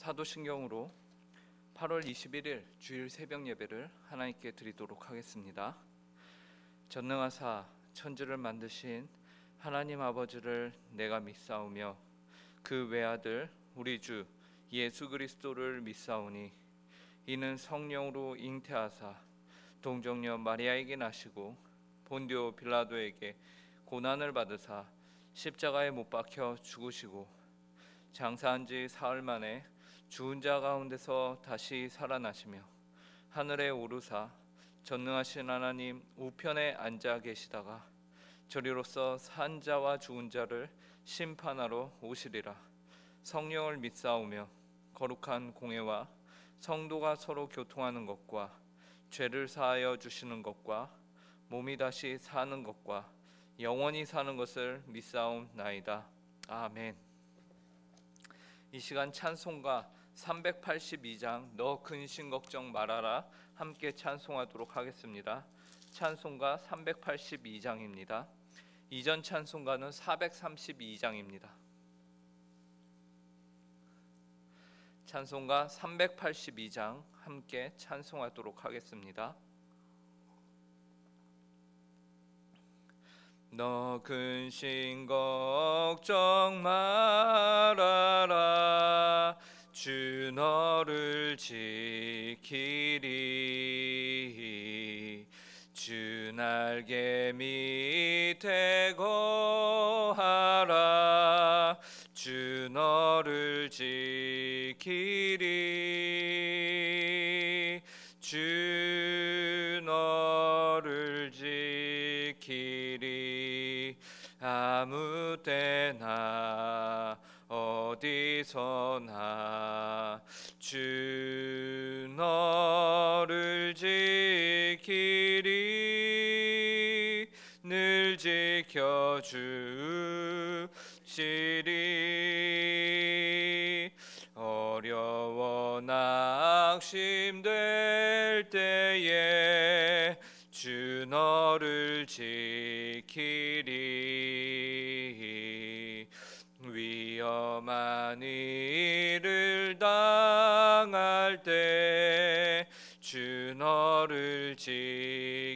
사도신경으로 8월 21일 주일 새벽 예배를 하나님께 드리도록 하겠습니다. 전능하사 천지를 만드신 하나님 아버지를 내가 믿사오며 그 외아들 우리 주 예수 그리스도를 믿사오니 이는 성령으로 잉태하사 동정녀 마리아에게 나시고 본디오 빌라도에게 고난을 받으사 십자가에 못 박혀 죽으시고 장사한 지 사흘 만에 죽은 자 가운데서 다시 살아나시며 하늘에 오르사 전능하신 하나님 우편에 앉아 계시다가 저리로서 산 자와 죽은 자를 심판하러 오시리라. 성령을 믿사오며 거룩한 공회와 성도가 서로 교통하는 것과 죄를 사하여 주시는 것과 몸이 다시 사는 것과 영원히 사는 것을 믿사옵나이다. 아멘. 이 시간 찬송가 382장 너 근심 걱정 말아라 함께 찬송하도록 하겠습니다. 찬송가 382장입니다. 이전 찬송가는 432장입니다. 찬송가 382장 함께 찬송하도록 하겠습니다. 너 근심 걱정 말아라 주 너를 지키리 주 날개 밑에 거하라 주 너를 지키리 주 너를 지키리 아무 때나 어디서나 주 너를 지키리 늘 지켜주시리 어려워 낙심될 때에 주 너를 지키리 위험한 일을 당할 때 주 너를 지키리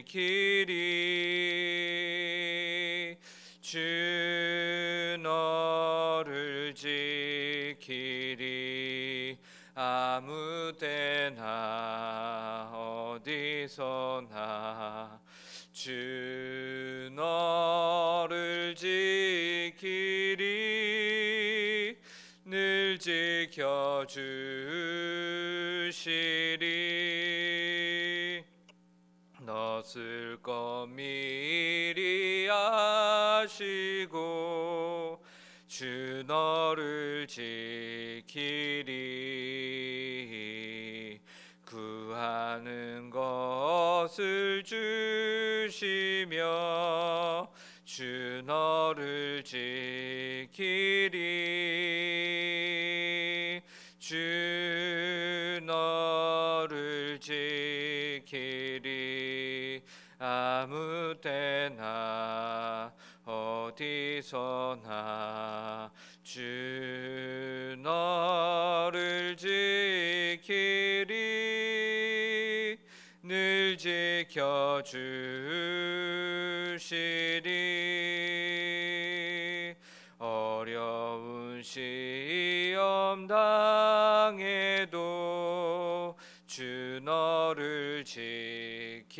주 너를 지키리 아무 때나 어디서나 주 너를 지키리 늘 지켜주시리 너 쓸 것 미리 아시고 주 너를 지키리 구하는 것을 주시며 주 너를 지키리 주 너를 지키리 아무 때나 어디서나 주 너를 지키리 늘 지켜주시리 어려운 시험 당해도 주 너를 지키리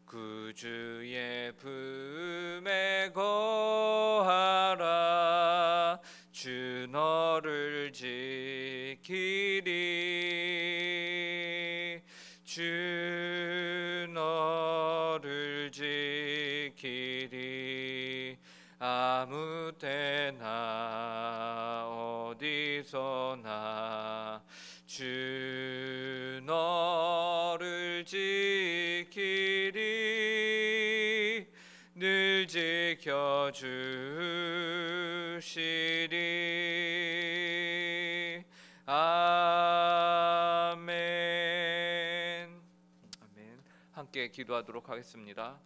구주의 품에 거하라 주 너를 지키리 주 너를 지키리 아무 때나 어디서나 주 너를 지키리 늘 지켜주시리 아멘. 아멘. 함께 기도하도록 하겠습니다.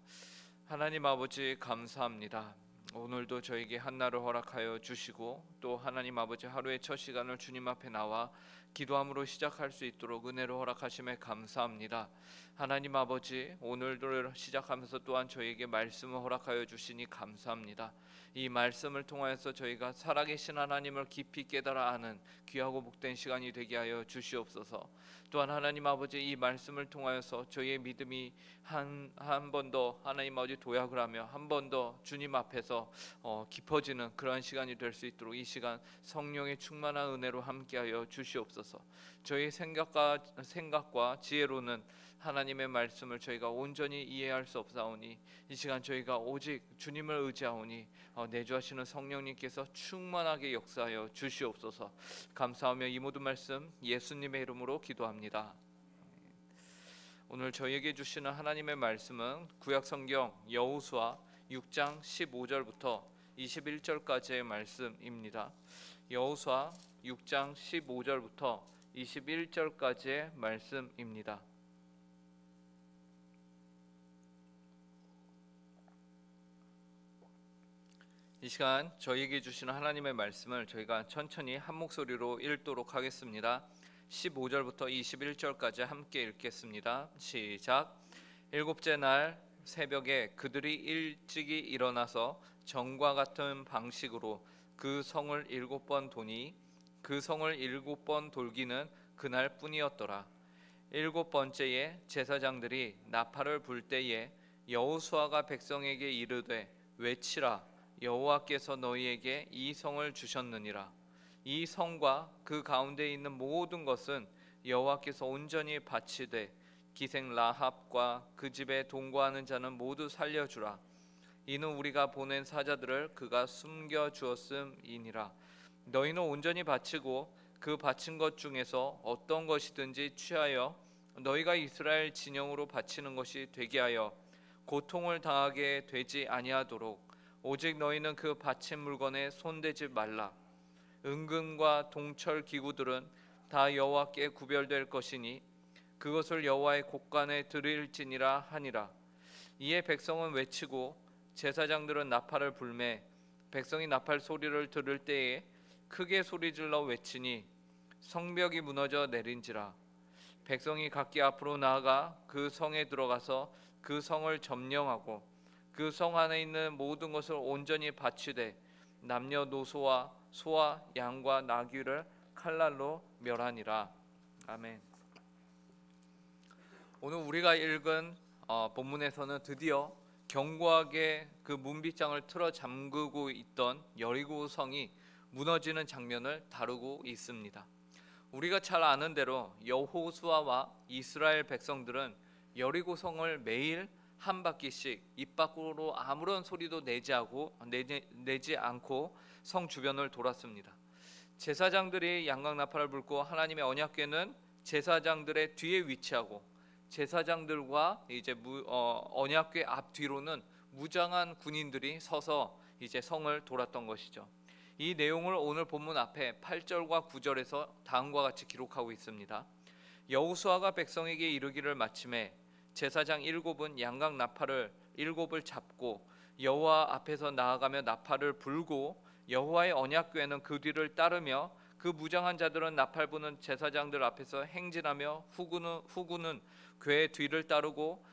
하나님 아버지 감사합니다. 오늘도 저에게 한날을 허락하여 주시고 또 하나님 아버지 하루의 첫 시간을 주님 앞에 나와 기도함으로 시작할 수 있도록 은혜로 허락하심에 감사합니다. 하나님 아버지, 오늘도 시작하면서 또한 저에게 말씀을 허락하여 주시니 감사합니다. 이 말씀을 통하여서 저희가 살아계신 하나님을 깊이 깨달아 아는 귀하고 복된 시간이 되게 하여 주시옵소서. 또한 하나님 아버지, 이 말씀을 통하여서 저희의 믿음이 한 번 더 하나님 아버지 도약을 하며 한 번 더 주님 앞에서 깊어지는 그러한 시간이 될 수 있도록 이 시간 성령의 충만한 은혜로 함께하여 주시옵소서. 저희 생각과 지혜로는 하나님의 말씀을 저희가 온전히 이해할 수 없사오니 이 시간 저희가 오직 주님을 의지하오니 내주하시는 성령님께서 충만하게 역사하여 주시옵소서. 감사하며 이 모든 말씀 예수님의 이름으로 기도합니다. 오늘 저희에게 주시는 하나님의 말씀은 구약성경 여호수아 6장 15절부터 21절까지의 말씀입니다. 여호수아 6장 15절부터 21절까지의 말씀입니다. 이 시간 저희에게 주시는 하나님의 말씀을 저희가 천천히 한 목소리로 읽도록 하겠습니다. 15절부터 21절까지 함께 읽겠습니다. 시작. 일곱째 날 새벽에 그들이 일찍이 일어나서 전과 같은 방식으로 그 성을 7번 도니 그 성을 7번 돌기는 그날 뿐이었더라. 7번째에 제사장들이 나팔을 불 때에 여호수아가 백성에게 이르되 외치라. 여호와께서 너희에게 이 성을 주셨느니라. 이 성과 그 가운데 있는 모든 것은 여호와께서 온전히 바치되 기생 라합과 그 집에 동거하는 자는 모두 살려주라. 이는 우리가 보낸 사자들을 그가 숨겨 주었음이니라. 너희는 온전히 바치고 그 바친 것 중에서 어떤 것이든지 취하여 너희가 이스라엘 진영으로 바치는 것이 되게 하여 고통을 당하게 되지 아니하도록 오직 너희는 그 바친 물건에 손대지 말라. 은금과 동철 기구들은 다 여호와께 구별될 것이니 그것을 여호와의 곳간에 드릴지니라 하니라. 이에 백성은 외치고 제사장들은 나팔을 불매 백성이 나팔 소리를 들을 때에 크게 소리질러 외치니 성벽이 무너져 내린지라. 백성이 각기 앞으로 나아가 그 성에 들어가서 그 성을 점령하고 그 성 안에 있는 모든 것을 온전히 바치되 남녀노소와 소와 양과 나귀를 칼날로 멸하니라. 아멘. 오늘 우리가 읽은 본문에서는 드디어 견고하게 그 문빗장을 틀어 잠그고 있던 여리고 성이 무너지는 장면을 다루고 있습니다. 우리가 잘 아는 대로 여호수아와 이스라엘 백성들은 여리고 성을 매일 한 바퀴씩 입 밖으로 아무런 소리도 내지 않고 성 주변을 돌았습니다. 제사장들이 양각 나팔을 불고 하나님의 언약궤는 제사장들의 뒤에 위치하고 제사장들과 이제 언약궤 앞뒤로는 무장한 군인들이 서서 이제 성을 돌았던 것이죠. 이 내용을 오늘 본문 앞에 8절과 9절에서 다음과 같이 기록하고 있습니다. 여호수아가 백성에게 이르기를 마침에 제사장 7은 양각 나팔을 7을 잡고 여호와 앞에서 나아가며 나팔을 불고 여호와의 언약궤는 그 뒤를 따르며 그 무장한 자들은 나팔 부는 제사장들 앞에서 행진하며 후구는 궤의 뒤를 따르고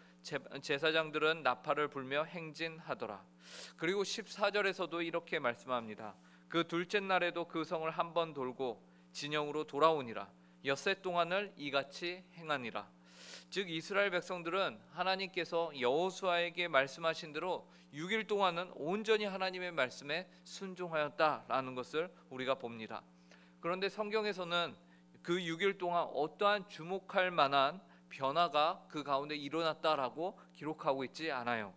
제사장들은 나팔을 불며 행진하더라. 그리고 14절에서도 이렇게 말씀합니다. 그 둘째 날에도 그 성을 한 번 돌고 진영으로 돌아오니라. 엿새 동안을 이같이 행하니라. 즉 이스라엘 백성들은 하나님께서 여호수아에게 말씀하신 대로 6일 동안은 온전히 하나님의 말씀에 순종하였다라는 것을 우리가 봅니다. 그런데 성경에서는 그 6일 동안 어떠한 주목할 만한 변화가 그 가운데 일어났다라고 기록하고 있지 않아요.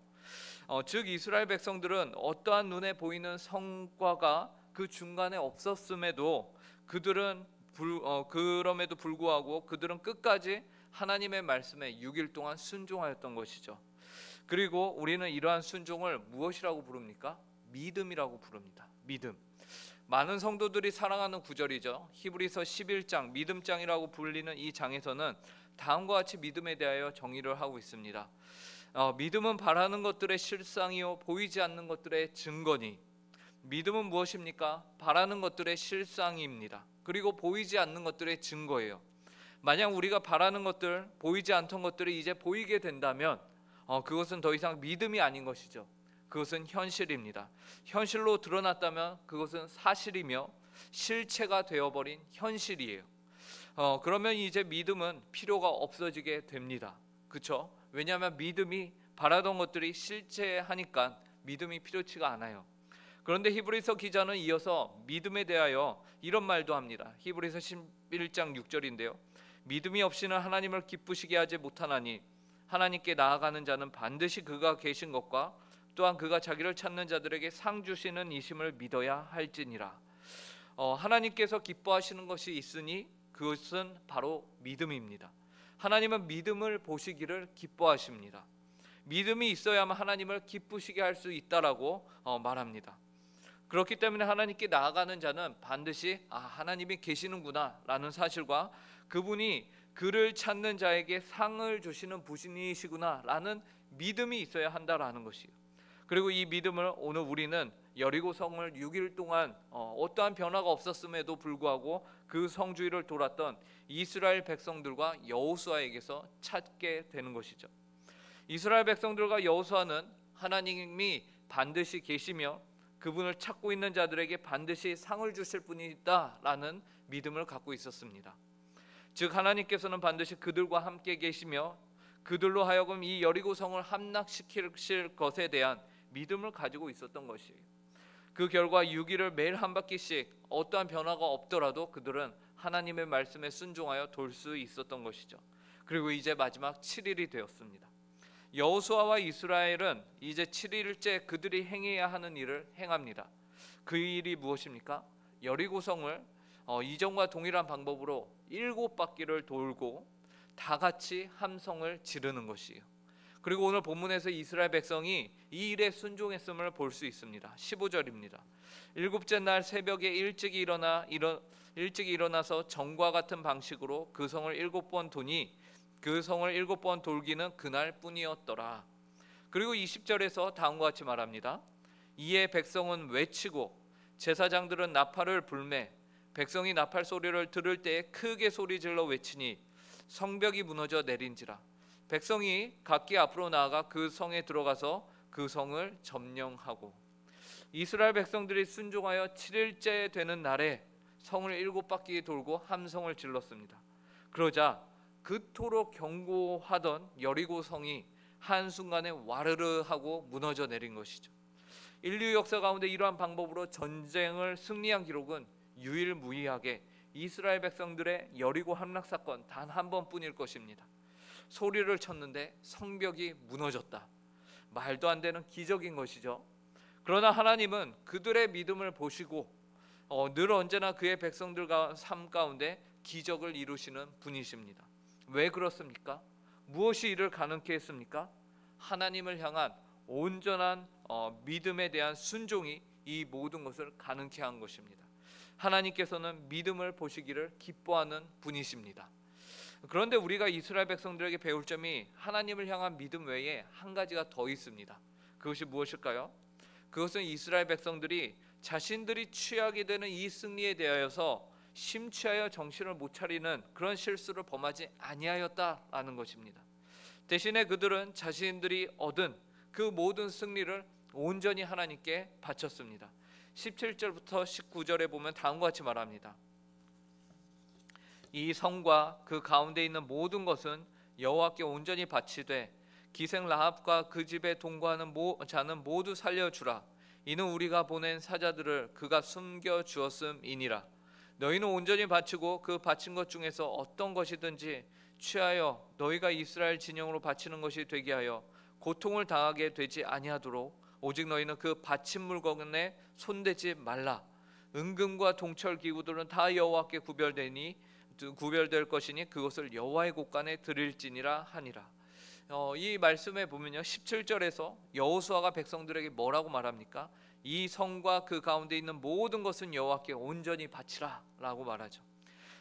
즉 이스라엘 백성들은 어떠한 눈에 보이는 성과가 그 중간에 없었음에도 그럼에도 불구하고 그들은 끝까지 하나님의 말씀에 6일 동안 순종하였던 것이죠. 그리고 우리는 이러한 순종을 무엇이라고 부릅니까? 믿음이라고 부릅니다. 믿음. 많은 성도들이 사랑하는 구절이죠. 히브리서 11장 믿음장이라고 불리는 이 장에서는 다음과 같이 믿음에 대하여 정의를 하고 있습니다. 믿음은 바라는 것들의 실상이요 보이지 않는 것들의 증거니. 믿음은 무엇입니까? 바라는 것들의 실상입니다. 그리고 보이지 않는 것들의 증거예요. 만약 우리가 바라는 것들, 보이지 않던 것들이 이제 보이게 된다면 그것은 더 이상 믿음이 아닌 것이죠. 그것은 현실입니다. 현실로 드러났다면 그것은 사실이며 실체가 되어버린 현실이에요. 그러면 이제 믿음은 필요가 없어지게 됩니다. 그렇죠? 왜냐하면 믿음이 바라던 것들이 실체하니까 믿음이 필요치가 않아요. 그런데 히브리서 기자는 이어서 믿음에 대하여 이런 말도 합니다. 히브리서 11장 6절인데요. 믿음이 없이는 하나님을 기쁘시게 하지 못하나니 하나님께 나아가는 자는 반드시 그가 계신 것과 또한 그가 자기를 찾는 자들에게 상 주시는 이심을 믿어야 할지니라. 하나님께서 기뻐하시는 것이 있으니 그것은 바로 믿음입니다. 하나님은 믿음을 보시기를 기뻐하십니다. 믿음이 있어야만 하나님을 기쁘시게 할 수 있다라고 말합니다. 그렇기 때문에 하나님께 나아가는 자는 반드시 하나님이 계시는구나 라는 사실과 그분이 그를 찾는 자에게 상을 주시는 분이시구나 라는 믿음이 있어야 한다라는 것이에요. 그리고 이 믿음을 오늘 우리는 여리고 성을 6일 동안 어떠한 변화가 없었음에도 불구하고 그 성 주위를 돌았던 이스라엘 백성들과 여호수아에게서 찾게 되는 것이죠. 이스라엘 백성들과 여호수아는 하나님이 반드시 계시며 그분을 찾고 있는 자들에게 반드시 상을 주실 분이 있다라는 믿음을 갖고 있었습니다. 즉 하나님께서는 반드시 그들과 함께 계시며 그들로 하여금 이 여리고 성을 함락시킬 것에 대한 믿음을 가지고 있었던 것이에요. 그 결과 6일을 매일 한 바퀴씩 어떠한 변화가 없더라도 그들은 하나님의 말씀에 순종하여 돌 수 있었던 것이죠. 그리고 이제 마지막 7일이 되었습니다. 여호수아와 이스라엘은 이제 7일째 그들이 행해야 하는 일을 행합니다. 그 일이 무엇입니까? 여리고성을 이전과 동일한 방법으로 7바퀴를 돌고 다 같이 함성을 지르는 것이에요. 그리고 오늘 본문에서 이스라엘 백성이 이 일에 순종했음을 볼 수 있습니다. 15절입니다. 일곱째 날 새벽에 일찍 일어나서 전과 같은 방식으로 그 성을 7번 도니 그 성을 7번 돌기는 그날 뿐이었더라. 그리고 20절에서 다음과 같이 말합니다. 이에 백성은 외치고 제사장들은 나팔을 불매 백성이 나팔 소리를 들을 때에 크게 소리질러 외치니 성벽이 무너져 내린지라. 백성이 각기 앞으로 나아가 그 성에 들어가서 그 성을 점령하고. 이스라엘 백성들이 순종하여 7일째 되는 날에 성을 7바퀴 돌고 함성을 질렀습니다. 그러자 그토록 견고하던 여리고 성이 한순간에 와르르 하고 무너져 내린 것이죠. 인류 역사 가운데 이러한 방법으로 전쟁을 승리한 기록은 유일무이하게 이스라엘 백성들의 여리고 함락 사건 단 한 번뿐일 것입니다. 소리를 쳤는데 성벽이 무너졌다. 말도 안 되는 기적인 것이죠. 그러나 하나님은 그들의 믿음을 보시고 늘 언제나 그의 백성들 삶 가운데 기적을 이루시는 분이십니다. 왜 그렇습니까? 무엇이 이를 가능케 했습니까? 하나님을 향한 온전한 믿음에 대한 순종이 이 모든 것을 가능케 한 것입니다. 하나님께서는 믿음을 보시기를 기뻐하는 분이십니다. 그런데 우리가 이스라엘 백성들에게 배울 점이 하나님을 향한 믿음 외에 한 가지가 더 있습니다. 그것이 무엇일까요? 그것은 이스라엘 백성들이 자신들이 취하게 되는 이 승리에 대하여서 심취하여 정신을 못 차리는 그런 실수를 범하지 아니하였다라는 것입니다. 대신에 그들은 자신들이 얻은 그 모든 승리를 온전히 하나님께 바쳤습니다. 17절부터 19절에 보면 다음과 같이 말합니다. 이 성과 그 가운데 있는 모든 것은 여호와께 온전히 바치되 기생 라합과 그 집에 동거하는 자는 모두 살려주라. 이는 우리가 보낸 사자들을 그가 숨겨 주었음이니라. 너희는 온전히 바치고 그 바친 것 중에서 어떤 것이든지 취하여 너희가 이스라엘 진영으로 바치는 것이 되게 하여 고통을 당하게 되지 아니하도록 오직 너희는 그 바친 물건에 손대지 말라. 은금과 동철 기구들은 다 여호와께 구별될 것이니 그것을 여호와의 곳간에 드릴지니라 하니라. 이 말씀에 보면요 17절에서 여호수아가 백성들에게 뭐라고 말합니까? 이 성과 그 가운데 있는 모든 것은 여호와께 온전히 바치라 라고 말하죠.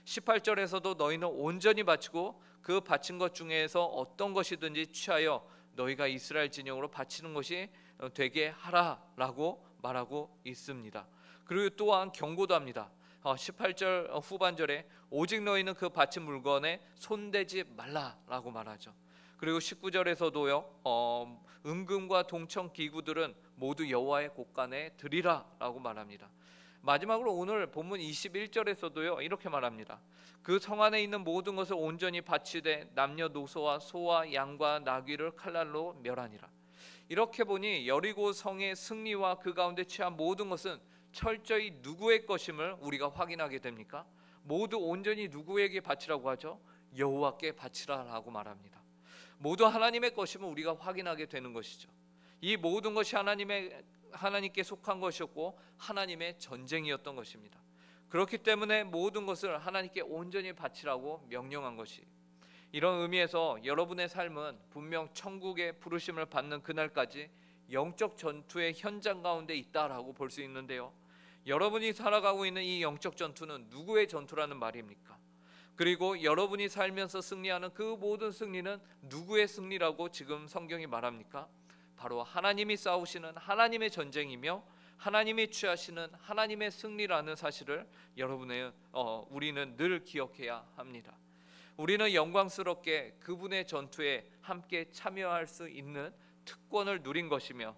18절에서도 너희는 온전히 바치고 그 바친 것 중에서 어떤 것이든지 취하여 너희가 이스라엘 진영으로 바치는 것이 되게 하라라고 말하고 있습니다. 그리고 또한 경고도 합니다. 18절 후반절에 오직 너희는 그 바친 물건에 손대지 말라라고 말하죠. 그리고 19절에서도요. 은금과 동청 기구들은 모두 여호와의 곳간에 드리라라고 말합니다. 마지막으로 오늘 본문 21절에서도요. 이렇게 말합니다. 그 성 안에 있는 모든 것을 온전히 바치되 남녀노소와 소와 양과 나귀를 칼날로 멸하니라. 이렇게 보니 여리고 성의 승리와 그 가운데 취한 모든 것은 철저히 누구의 것임을 우리가 확인하게 됩니까? 모두 온전히 누구에게 바치라고 하죠? 여호와께 바치라라고 말합니다. 모두 하나님의 것임을 우리가 확인하게 되는 것이죠. 이 모든 것이 하나님께 속한 것이었고 하나님의 전쟁이었던 것입니다. 그렇기 때문에 모든 것을 하나님께 온전히 바치라고 명령한 것이, 이런 의미에서 여러분의 삶은 분명 천국의 부르심을 받는 그날까지 영적 전투의 현장 가운데 있다라고 볼 수 있는데요. 여러분이 살아가고 있는 이 영적 전투는 누구의 전투라는 말입니까? 그리고 여러분이 살면서 승리하는 그 모든 승리는 누구의 승리라고 지금 성경이 말합니까? 바로 하나님이 싸우시는 하나님의 전쟁이며 하나님이 취하시는 하나님의 승리라는 사실을 우리는 늘 기억해야 합니다. 우리는 영광스럽게 그분의 전투에 함께 참여할 수 있는 특권을 누린 것이며,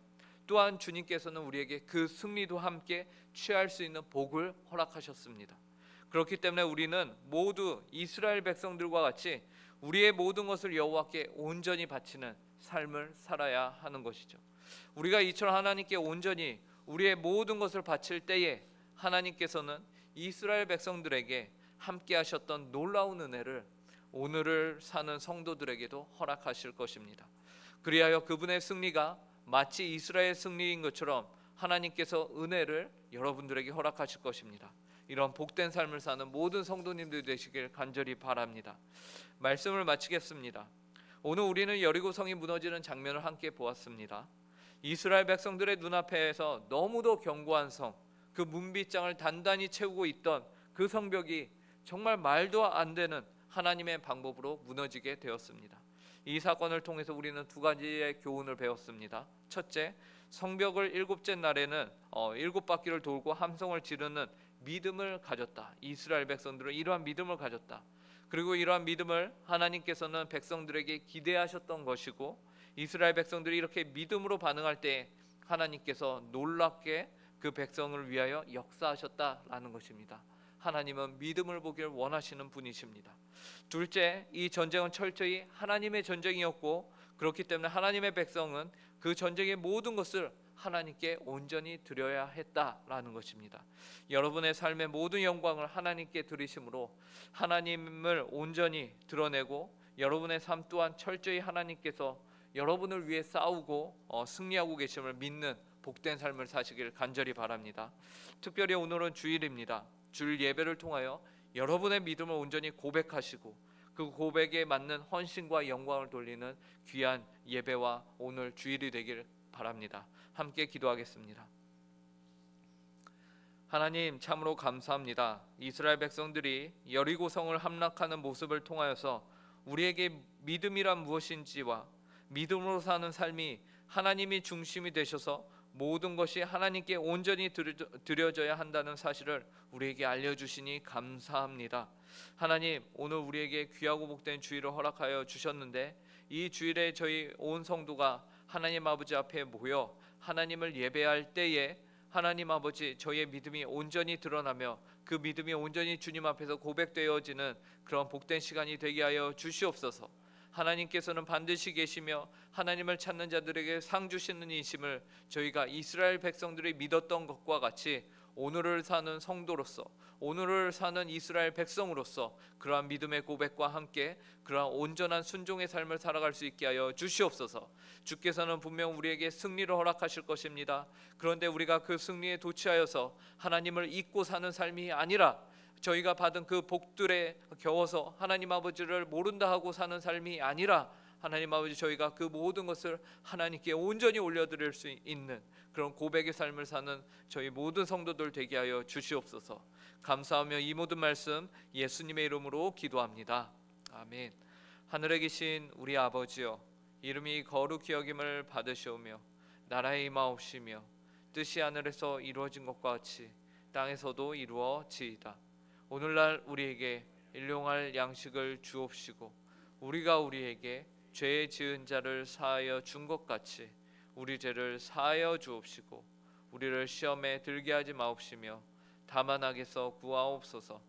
또한 주님께서는 우리에게 그 승리도 함께 취할 수 있는 복을 허락하셨습니다. 그렇기 때문에 우리는 모두 이스라엘 백성들과 같이 우리의 모든 것을 여호와께 온전히 바치는 삶을 살아야 하는 것이죠. 우리가 이처럼 하나님께 온전히 우리의 모든 것을 바칠 때에 하나님께서는 이스라엘 백성들에게 함께 하셨던 놀라운 은혜를 오늘을 사는 성도들에게도 허락하실 것입니다. 그리하여 그분의 승리가 마치 이스라엘 승리인 것처럼 하나님께서 은혜를 여러분들에게 허락하실 것입니다. 이런 복된 삶을 사는 모든 성도님들 되시길 간절히 바랍니다. 말씀을 마치겠습니다. 오늘 우리는 여리고 성이 무너지는 장면을 함께 보았습니다. 이스라엘 백성들의 눈앞에서 너무도 견고한 성, 그 문빗장을 단단히 채우고 있던 그 성벽이 정말 말도 안 되는 하나님의 방법으로 무너지게 되었습니다. 이 사건을 통해서 우리는 두 가지의 교훈을 배웠습니다. 첫째, 성벽을 일곱째 날에는 7바퀴를 돌고 함성을 지르는 믿음을 가졌다. 이스라엘 백성들은 이러한 믿음을 가졌다. 그리고 이러한 믿음을 하나님께서는 백성들에게 기대하셨던 것이고, 이스라엘 백성들이 이렇게 믿음으로 반응할 때 하나님께서 놀랍게 그 백성을 위하여 역사하셨다라는 것입니다. 하나님은 믿음을 보길 원하시는 분이십니다. 둘째, 이 전쟁은 철저히 하나님의 전쟁이었고, 그렇기 때문에 하나님의 백성은 그 전쟁의 모든 것을 하나님께 온전히 드려야 했다라는 것입니다. 여러분의 삶의 모든 영광을 하나님께 드리심으로 하나님을 온전히 드러내고, 여러분의 삶 또한 철저히 하나님께서 여러분을 위해 싸우고 승리하고 계심을 믿는 복된 삶을 사시길 간절히 바랍니다. 특별히 오늘은 주일입니다. 주일 예배를 통하여 여러분의 믿음을 온전히 고백하시고 그 고백에 맞는 헌신과 영광을 돌리는 귀한 예배와 오늘 주일이 되길 바랍니다. 함께 기도하겠습니다. 하나님, 참으로 감사합니다. 이스라엘 백성들이 여리고 성을 함락하는 모습을 통하여서 우리에게 믿음이란 무엇인지와 믿음으로 사는 삶이 하나님이 중심이 되셔서 모든 것이 하나님께 온전히 드려져야 한다는 사실을 우리에게 알려주시니 감사합니다. 하나님, 오늘 우리에게 귀하고 복된 주일을 허락하여 주셨는데, 이 주일에 저희 온 성도가 하나님 아버지 앞에 모여 하나님을 예배할 때에 하나님 아버지, 저희의 믿음이 온전히 드러나며 그 믿음이 온전히 주님 앞에서 고백되어지는 그런 복된 시간이 되게 하여 주시옵소서. 하나님께서는 반드시 계시며 하나님을 찾는 자들에게 상 주시는 이심을 저희가 이스라엘 백성들이 믿었던 것과 같이 오늘을 사는 성도로서, 오늘을 사는 이스라엘 백성으로서 그러한 믿음의 고백과 함께 그러한 온전한 순종의 삶을 살아갈 수 있게 하여 주시옵소서. 주께서는 분명 우리에게 승리를 허락하실 것입니다. 그런데 우리가 그 승리에 도취하여서 하나님을 잊고 사는 삶이 아니라 저희가 받은 그 복들에 겨워서 하나님 아버지를 모른다 하고 사는 삶이 아니라, 하나님 아버지, 저희가 그 모든 것을 하나님께 온전히 올려드릴 수 있는 그런 고백의 삶을 사는 저희 모든 성도들 되게 하여 주시옵소서. 감사하며 이 모든 말씀 예수님의 이름으로 기도합니다. 아멘. 하늘에 계신 우리 아버지여, 이름이 거룩히 여김을 받으시오며 나라의 임하옵시며 뜻이 하늘에서 이루어진 것과 같이 땅에서도 이루어지이다. 오늘날 우리에게 일용할 양식을 주옵시고 우리가 우리에게 죄 지은 자를 사하여 준 것 같이 우리 죄를 사하여 주옵시고 우리를 시험에 들게 하지 마옵시며 다만 악에서 구하옵소서.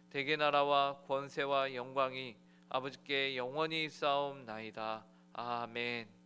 대개 나라와 권세와 영광이 아버지께 영원히 있사옵나이다. 아멘.